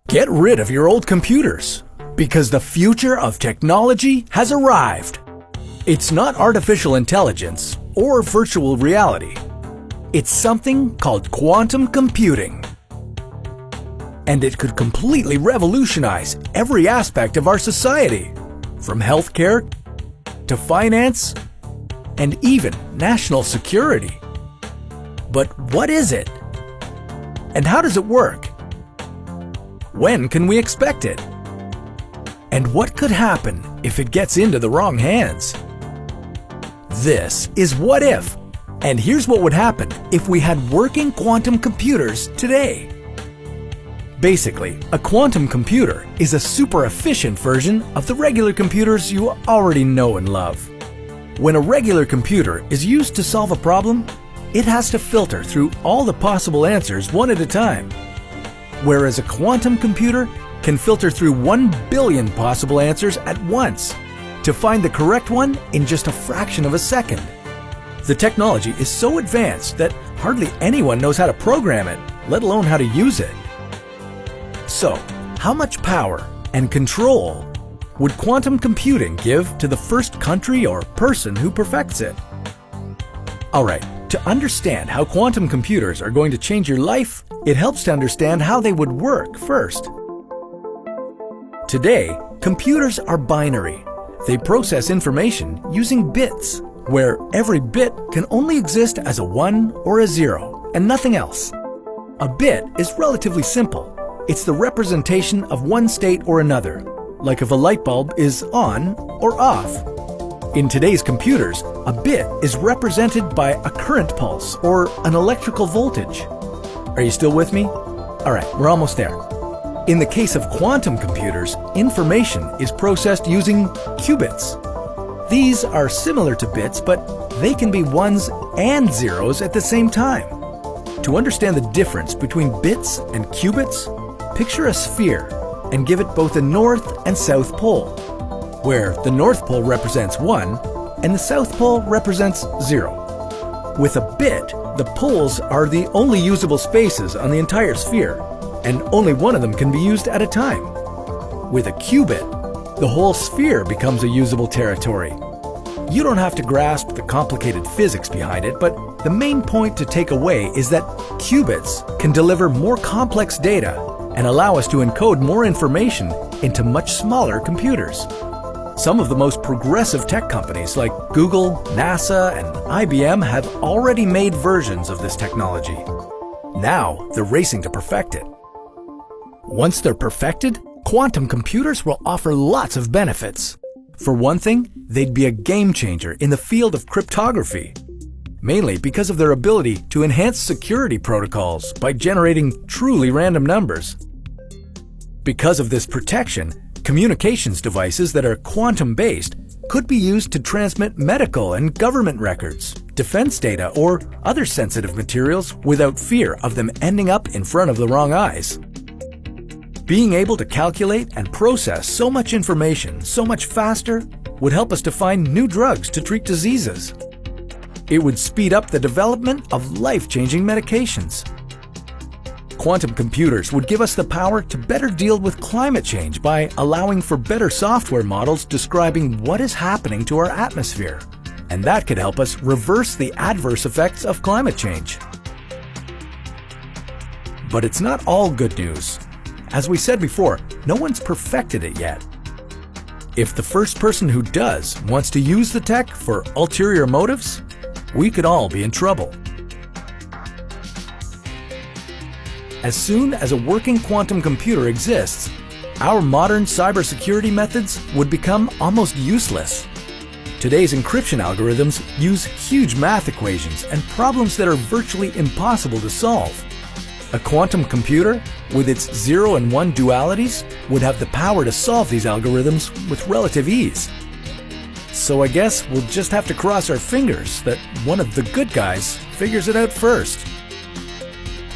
Get rid of your old computers, because the future of technology has arrived. It's not artificial intelligence or virtual reality. It's something called quantum computing. And it could completely revolutionize every aspect of our society, from healthcare to finance and even national security. But what is it? And how does it work? When can we expect it? And what could happen if it gets into the wrong hands? This is What If, and here's what would happen if we had working quantum computers today. Basically, a quantum computer is a super efficient version of the regular computers you already know and love. When a regular computer is used to solve a problem, it has to filter through all the possible answers one at a time. Whereas a quantum computer can filter through 1 billion possible answers at once to find the correct one in just a fraction of a second. The technology is so advanced that hardly anyone knows how to program it, let alone how to use it. So, how much power and control would quantum computing give to the first country or person who perfects it? Alright, to understand how quantum computers are going to change your life, it helps to understand how they would work first. Today, computers are binary. They process information using bits, where every bit can only exist as a 1 or a 0, and nothing else. A bit is relatively simple. It's the representation of one state or another, like if a light bulb is on or off. In today's computers, a bit is represented by a current pulse or an electrical voltage. Are you still with me? Alright, we're almost there. In the case of quantum computers, information is processed using qubits. These are similar to bits, but they can be ones and zeros at the same time. To understand the difference between bits and qubits, picture a sphere and give it both a north and south pole, where the north pole represents 1 and the south pole represents 0. With a bit, the poles are the only usable spaces on the entire sphere, and only one of them can be used at a time. With a qubit, the whole sphere becomes a usable territory. You don't have to grasp the complicated physics behind it, but the main point to take away is that qubits can deliver more complex data and allow us to encode more information into much smaller computers. Some of the most progressive tech companies like Google, NASA, and IBM have already made versions of this technology. Now they're racing to perfect it. Once they're perfected, quantum computers will offer lots of benefits. For one thing, they'd be a game changer in the field of cryptography, mainly because of their ability to enhance security protocols by generating truly random numbers. Because of this protection, communications devices that are quantum-based could be used to transmit medical and government records, defense data, or other sensitive materials without fear of them ending up in front of the wrong eyes. Being able to calculate and process so much information so much faster would help us to find new drugs to treat diseases. It would speed up the development of life-changing medications. Quantum computers would give us the power to better deal with climate change by allowing for better software models describing what is happening to our atmosphere. And that could help us reverse the adverse effects of climate change. But it's not all good news. As we said before, no one's perfected it yet. If the first person who does wants to use the tech for ulterior motives, we could all be in trouble. As soon as a working quantum computer exists, our modern cybersecurity methods would become almost useless. Today's encryption algorithms use huge math equations and problems that are virtually impossible to solve. A quantum computer, with its 0 and 1 dualities, would have the power to solve these algorithms with relative ease. So I guess we'll just have to cross our fingers that one of the good guys figures it out first.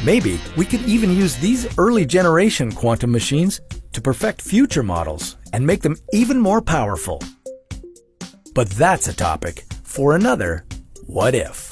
Maybe we could even use these early generation quantum machines to perfect future models and make them even more powerful. But that's a topic for another What If.